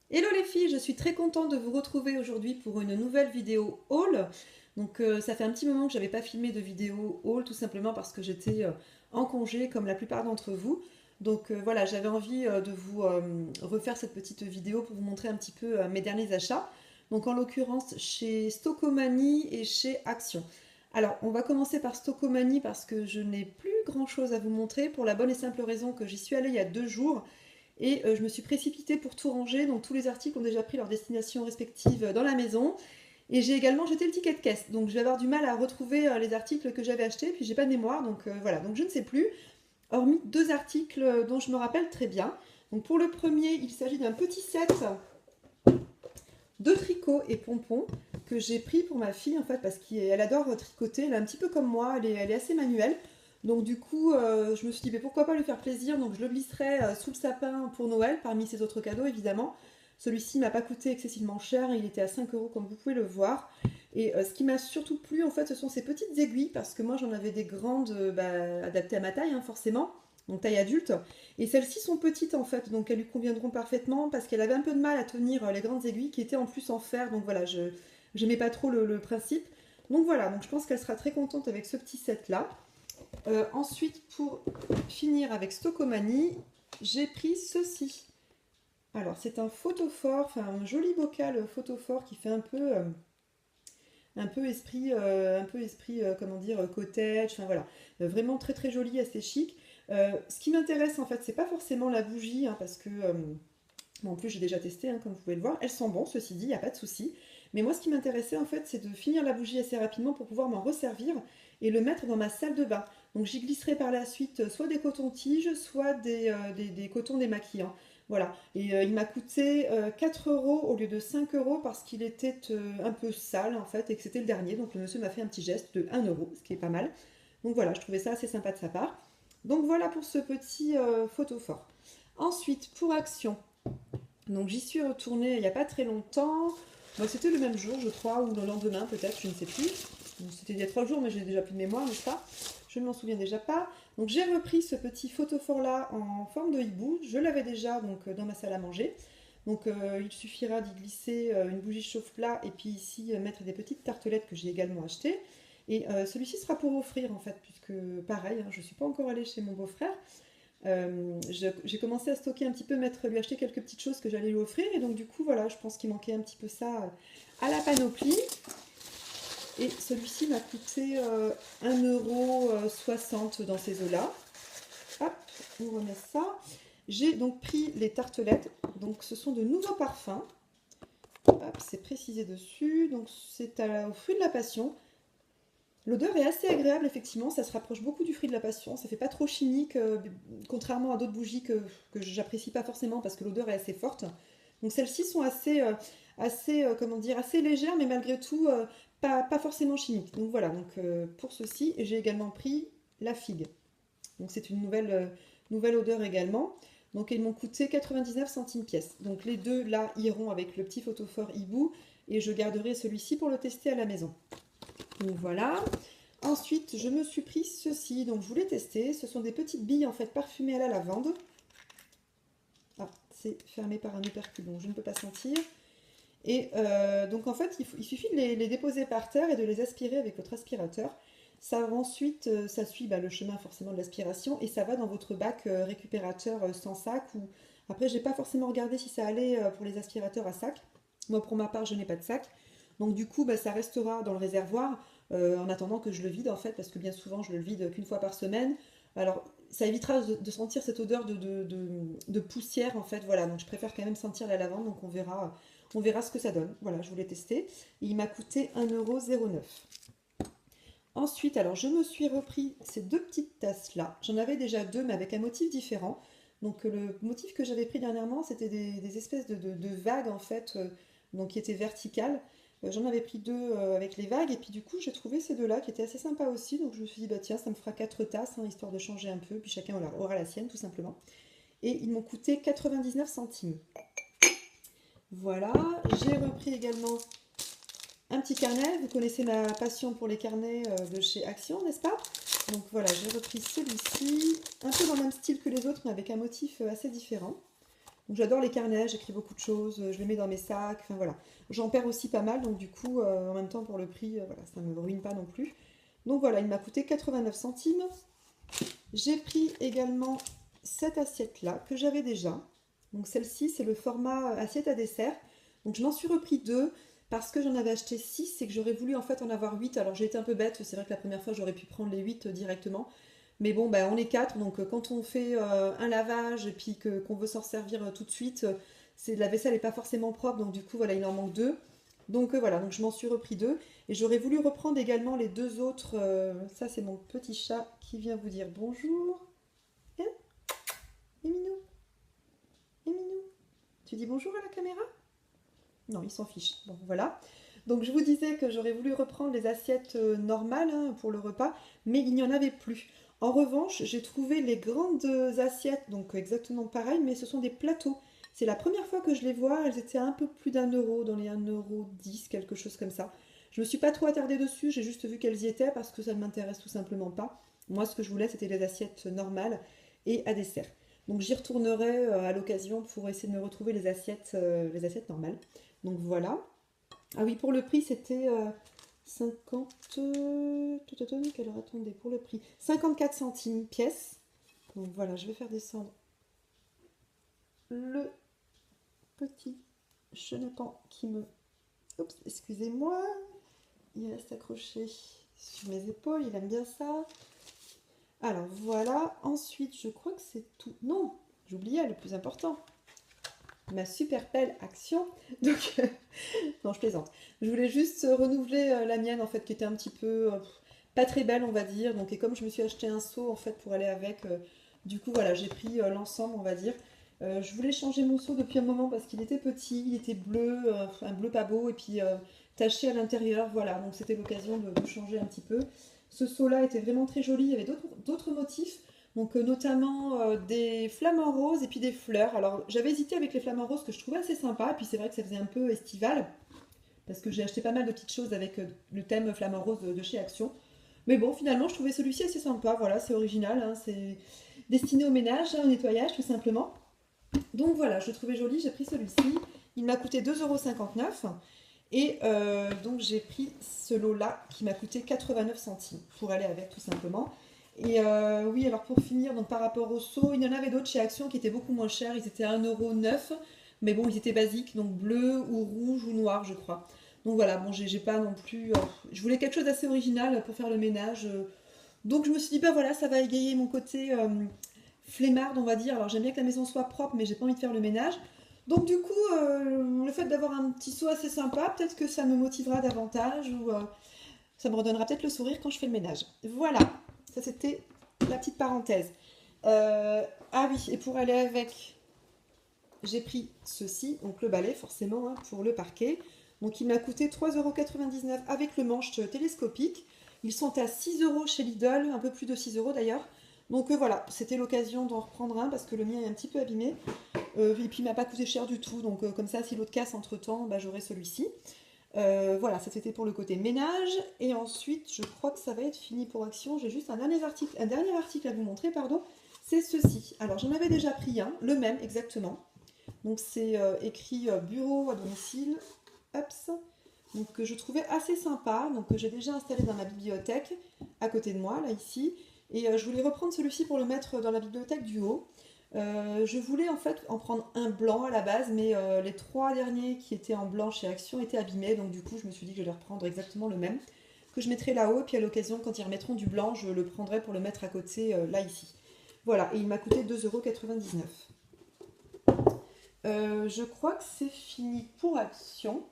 Hello les filles, je suis très contente de vous retrouver aujourd'hui pour une nouvelle vidéo haul. Donc ça fait un petit moment que j'avais pas filmé de vidéo haul, tout simplement parce que j'étais en congé comme la plupart d'entre vous. Donc voilà, j'avais envie de vous refaire cette petite vidéo pour vous montrer un petit peu mes derniers achats. Donc en l'occurrence chez Stocomanie et chez Action. Alors on va commencer par Stocomanie parce que je n'ai plus grand chose à vous montrer pour la bonne et simple raison que j'y suis allée il y a 2 jours. Et je me suis précipitée pour tout ranger, donc tous les articles ont déjà pris leur destination respective dans la maison. Et j'ai également jeté le ticket de caisse, donc je vais avoir du mal à retrouver les articles que j'avais achetés, puis j'ai pas de mémoire, donc voilà, donc je ne sais plus, hormis 2 articles dont je me rappelle très bien. Donc pour le premier, il s'agit d'un petit set de tricot et pompons que j'ai pris pour ma fille en fait parce qu'elle adore tricoter, elle est un petit peu comme moi, elle est assez manuelle. Donc du coup, je me suis dit mais pourquoi pas lui faire plaisir, donc je le glisserai sous le sapin pour Noël parmi ses autres cadeaux évidemment. Celui-ci m'a pas coûté excessivement cher, il était à 5 euros comme vous pouvez le voir. Et ce qui m'a surtout plu en fait ce sont ces petites aiguilles parce que moi j'en avais des grandes adaptées à ma taille forcément, donc taille adulte. Et celles-ci sont petites en fait, donc elles lui conviendront parfaitement parce qu'elle avait un peu de mal à tenir les grandes aiguilles qui étaient en plus en fer. Donc voilà, je n'aimais pas trop le principe. Donc voilà, donc je pense qu'elle sera très contente avec ce petit set là. Ensuite, pour finir avec Stocomanie, j'ai pris ceci. Alors c'est un photophore, enfin un joli bocal photophore qui fait un peu esprit comment dire, cottage, enfin voilà, vraiment très très joli, assez chic. Ce qui m'intéresse en fait, c'est pas forcément la bougie, parce que bon, en plus j'ai déjà testé, comme vous pouvez le voir, elles sont bonnes, ceci dit, il n'y a pas de souci. Mais moi ce qui m'intéressait en fait, c'est de finir la bougie assez rapidement pour pouvoir m'en resservir et le mettre dans ma salle de bain. Donc j'y glisserai par la suite soit des cotons-tiges, soit des cotons démaquillants. Voilà, et il m'a coûté 4 euros au lieu de 5 euros parce qu'il était un peu sale en fait et que c'était le dernier. Donc le monsieur m'a fait un petit geste de 1 euro, ce qui est pas mal. Donc voilà, je trouvais ça assez sympa de sa part. Donc voilà pour ce petit photophore. Ensuite, pour Action, donc j'y suis retournée il n'y a pas très longtemps. Bon, c'était le même jour, je crois, ou le lendemain peut-être, je ne sais plus. C'était il y a 3 jours, mais j'ai déjà plus de mémoire, n'est-ce pas? Je ne m'en souviens déjà pas. Donc j'ai repris ce petit photophore là en forme de hibou. Je l'avais déjà donc dans ma salle à manger. Donc il suffira d'y glisser une bougie chauffe-plat et puis ici mettre des petites tartelettes que j'ai également achetées. Et celui-ci sera pour offrir en fait, puisque pareil, je ne suis pas encore allée chez mon beau-frère. J'ai commencé à stocker un petit peu, lui acheter quelques petites choses que j'allais lui offrir. Et donc du coup, voilà, je pense qu'il manquait un petit peu ça à la panoplie. Et celui-ci m'a coûté 1,60 € dans ces eaux-là. Hop, on remet ça. J'ai donc pris les tartelettes. Donc ce sont de nouveaux parfums. Hop, c'est précisé dessus. Donc c'est au fruit de la passion. L'odeur est assez agréable, effectivement, ça se rapproche beaucoup du fruit de la passion, ça fait pas trop chimique, contrairement à d'autres bougies que j'apprécie pas forcément parce que l'odeur est assez forte. Donc celles-ci sont comment dire, assez légères, mais malgré tout pas forcément chimiques. Donc voilà, donc pour ceci, j'ai également pris la figue. Donc c'est une nouvelle odeur également. Donc ils m'ont coûté 99 centimes pièce. Donc les deux là iront avec le petit photophore hibou et je garderai celui-ci pour le tester à la maison. Donc voilà. Ensuite, je me suis pris ceci, donc je voulais tester. Ce sont des petites billes en fait parfumées à la lavande. Ah, c'est fermé par un opercule, donc je ne peux pas sentir. Et donc en fait, il suffit de les déposer par terre et de les aspirer avec votre aspirateur. Ça va ensuite, ça suit le chemin forcément de l'aspiration et ça va dans votre bac récupérateur sans sac. Ou après, j'ai pas forcément regardé si ça allait pour les aspirateurs à sac. Moi, pour ma part, je n'ai pas de sac. Donc du coup, ça restera dans le réservoir en attendant que je le vide en fait, parce que bien souvent, je le vide qu'une fois par semaine. Alors, ça évitera de sentir cette odeur de poussière en fait. Voilà, donc je préfère quand même sentir la lavande, donc on verra ce que ça donne. Voilà, je voulais tester. Et il m'a coûté 1,09 €. Ensuite, alors je me suis repris ces 2 petites tasses-là. J'en avais déjà 2, mais avec un motif différent. Donc le motif que j'avais pris dernièrement, c'était des espèces de vagues en fait, donc qui étaient verticales. J'en avais pris 2 avec les vagues, et puis du coup j'ai trouvé ces deux-là qui étaient assez sympas aussi. Donc je me suis dit, bah tiens, ça me fera 4 tasses, histoire de changer un peu, puis chacun aura la sienne tout simplement. Et ils m'ont coûté 99 centimes. Voilà, j'ai repris également un petit carnet. Vous connaissez ma passion pour les carnets de chez Action, n'est-ce pas? Donc voilà, j'ai repris celui-ci, un peu dans le même style que les autres, mais avec un motif assez différent. Donc j'adore les carnets, j'écris beaucoup de choses, je les mets dans mes sacs, enfin voilà. J'en perds aussi pas mal, donc du coup, en même temps pour le prix, voilà, ça ne me ruine pas non plus. Donc voilà, il m'a coûté 89 centimes. J'ai pris également cette assiette-là, que j'avais déjà. Donc celle-ci, c'est le format assiette à dessert. Donc je m'en suis repris deux, parce que j'en avais acheté 6 et que j'aurais voulu en fait en avoir 8. Alors j'ai été un peu bête, c'est vrai que la première fois j'aurais pu prendre les 8 directement. Mais bon, bah, on est 4, donc quand on fait un lavage et puis qu'on veut s'en servir tout de suite, la vaisselle n'est pas forcément propre, donc du coup voilà, il en manque deux. Donc voilà, donc je m'en suis repris deux. Et j'aurais voulu reprendre également les deux autres. Ça c'est mon petit chat qui vient vous dire bonjour. Hein, Éminou, Éminou. Tu dis bonjour à la caméra? Non, il s'en fiche. Bon, voilà. Donc je vous disais que j'aurais voulu reprendre les assiettes normales hein, pour le repas, mais il n'y en avait plus. En revanche, j'ai trouvé les grandes assiettes, donc exactement pareil, mais ce sont des plateaux. C'est la première fois que je les vois, elles étaient à un peu plus d'1 euro, dans les 1,10 €, quelque chose comme ça. Je me suis pas trop attardée dessus, j'ai juste vu qu'elles y étaient parce que ça ne m'intéresse tout simplement pas. Moi, ce que je voulais, c'était les assiettes normales et à dessert. Donc j'y retournerai à l'occasion pour essayer de me retrouver les assiettes normales. Donc voilà. Ah oui, pour le prix, c'était 50... Quelle heure attendez pour le prix? 54 centimes pièce. Donc voilà, je vais faire descendre le petit chenapan qui me... Oups, excusez-moi. Il reste accroché sur mes épaules, il aime bien ça. Alors voilà, ensuite je crois que c'est tout. Non, j'oubliais le plus important. Ma super pelle Action. Donc, non, je plaisante. Je voulais juste renouveler la mienne, en fait, qui était un petit peu pas très belle, on va dire. Donc, et comme je me suis acheté un seau, en fait, pour aller avec, du coup, voilà, j'ai pris l'ensemble, on va dire. Je voulais changer mon seau depuis un moment parce qu'il était petit, il était bleu, un bleu pas beau, et puis taché à l'intérieur, voilà. Donc, c'était l'occasion de changer un petit peu. Ce seau-là était vraiment très joli. Il y avait d'autres motifs. Donc notamment des flamants roses et puis des fleurs. Alors j'avais hésité avec les flamants roses que je trouvais assez sympa. Et puis c'est vrai que ça faisait un peu estival. Parce que j'ai acheté pas mal de petites choses avec le thème flamant rose de chez Action. Mais bon, finalement, je trouvais celui-ci assez sympa. Voilà, c'est original. Hein, c'est destiné au ménage, hein, au nettoyage, tout simplement. Donc voilà, je le trouvais joli. J'ai pris celui-ci. Il m'a coûté 2,59 €. Et donc j'ai pris ce lot-là qui m'a coûté 89 centimes pour aller avec, tout simplement. Et oui, alors pour finir, donc par rapport au seau, il y en avait d'autres chez Action qui étaient beaucoup moins chers. Ils étaient à 1,09 €. Mais bon, ils étaient basiques, donc bleu ou rouge ou noir, je crois. Donc voilà, bon, j'ai pas non plus. Je voulais quelque chose d'assez original pour faire le ménage. Donc je me suis dit, bah voilà, ça va égayer mon côté flemmarde, on va dire. Alors j'aime bien que la maison soit propre, mais j'ai pas envie de faire le ménage. Donc du coup, le fait d'avoir un petit seau assez sympa, peut-être que ça me motivera davantage ou ça me redonnera peut-être le sourire quand je fais le ménage. Voilà, ça c'était la petite parenthèse. Ah oui, et pour aller avec, j'ai pris ceci, donc le balai forcément hein, pour le parquet. Donc il m'a coûté 3,99 € avec le manche télescopique. Ils sont à 6 € chez Lidl, un peu plus de 6 € d'ailleurs. Donc voilà, c'était l'occasion d'en reprendre un parce que le mien est un petit peu abîmé. Et puis il m'a pas coûté cher du tout, donc comme ça si l'autre casse entre temps, bah, j'aurai celui-ci. Voilà, ça c'était pour le côté ménage. Et ensuite, je crois que ça va être fini pour Action. J'ai juste un dernier article à vous montrer, pardon. C'est ceci. Alors j'en avais déjà pris un, le même exactement. Donc c'est écrit bureau à domicile. Hop. Donc que je trouvais assez sympa, donc que j'ai déjà installé dans ma bibliothèque à côté de moi, là ici. Et je voulais reprendre celui-ci pour le mettre dans la bibliothèque du haut. Je voulais en fait en prendre un blanc à la base, mais les 3 derniers qui étaient en blanc chez Action étaient abîmés, donc du coup je me suis dit que j'allais reprendre exactement le même, que je mettrai là-haut, et puis à l'occasion quand ils remettront du blanc, je le prendrai pour le mettre à côté, là ici. Voilà, et il m'a coûté 2,99 €. Je crois que c'est fini pour Action.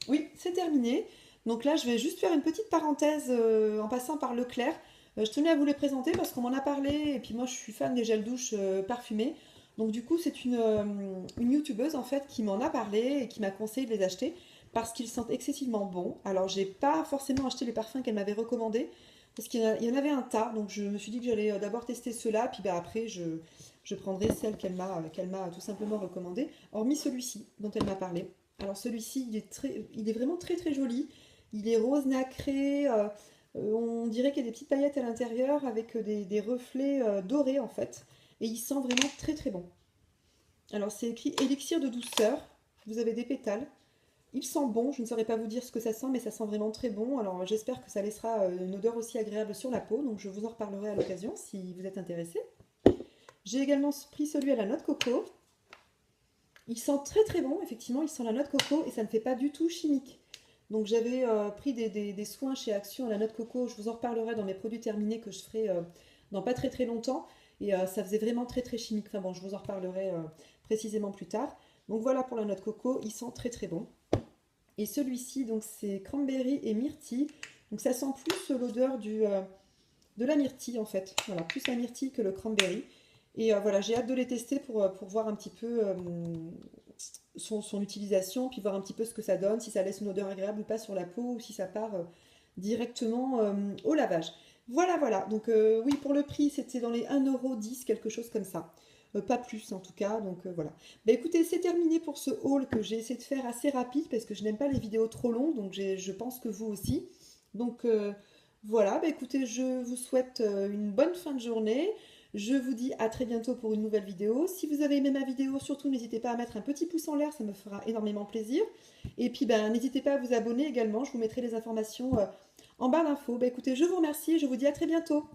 Oui, c'est terminé. Donc là, je vais juste faire une petite parenthèse en passant par Leclerc. Je tenais à vous les présenter parce qu'on m'en a parlé et puis moi je suis fan des gels douche parfumés. Donc du coup, c'est une youtubeuse en fait qui m'en a parlé et qui m'a conseillé de les acheter parce qu'ils sentent excessivement bons. Alors, j'ai pas forcément acheté les parfums qu'elle m'avait recommandés parce il y en avait un tas. Donc je me suis dit que j'allais d'abord tester ceux-là, puis bah, après je prendrai celle qu'elle m'a tout simplement recommandée, hormis celui-ci dont elle m'a parlé. Alors celui-ci, il est vraiment très très joli. Il est rose nacré, on dirait qu'il y a des petites paillettes à l'intérieur avec des reflets dorés en fait. Et il sent vraiment très très bon. Alors, c'est écrit élixir de douceur. Vous avez des pétales. Il sent bon, je ne saurais pas vous dire ce que ça sent, mais ça sent vraiment très bon. Alors j'espère que ça laissera une odeur aussi agréable sur la peau, donc je vous en reparlerai à l'occasion si vous êtes intéressé. J'ai également pris celui à la noix de coco. Il sent très très bon, effectivement, il sent la noix de coco et ça ne fait pas du tout chimique. Donc j'avais pris des soins chez Action à la noix de coco, je vous en reparlerai dans mes produits terminés que je ferai dans pas très très longtemps. Et ça faisait vraiment très très chimique. Enfin bon, je vous en reparlerai précisément plus tard. Donc voilà pour la noix de coco, il sent très très bon. Et celui-ci, donc c'est cranberry et myrtille. Donc ça sent plus l'odeur de la myrtille en fait. Voilà, plus la myrtille que le cranberry. Et voilà, j'ai hâte de les tester pour voir un petit peu son utilisation, puis voir un petit peu ce que ça donne, si ça laisse une odeur agréable ou pas sur la peau, ou si ça part directement au lavage. Voilà, voilà. Donc oui, pour le prix, c'était dans les 1,10 €, quelque chose comme ça. Pas plus en tout cas, donc voilà. Bah écoutez, c'est terminé pour ce haul que j'ai essayé de faire assez rapide parce que je n'aime pas les vidéos trop longues, donc je pense que vous aussi. Donc voilà, bah écoutez, je vous souhaite une bonne fin de journée. Je vous dis à très bientôt pour une nouvelle vidéo. Si vous avez aimé ma vidéo, surtout n'hésitez pas à mettre un petit pouce en l'air, ça me fera énormément plaisir. Et puis ben, n'hésitez pas à vous abonner également, je vous mettrai les informations en barre d'infos. Bah écoutez, je vous remercie et je vous dis à très bientôt.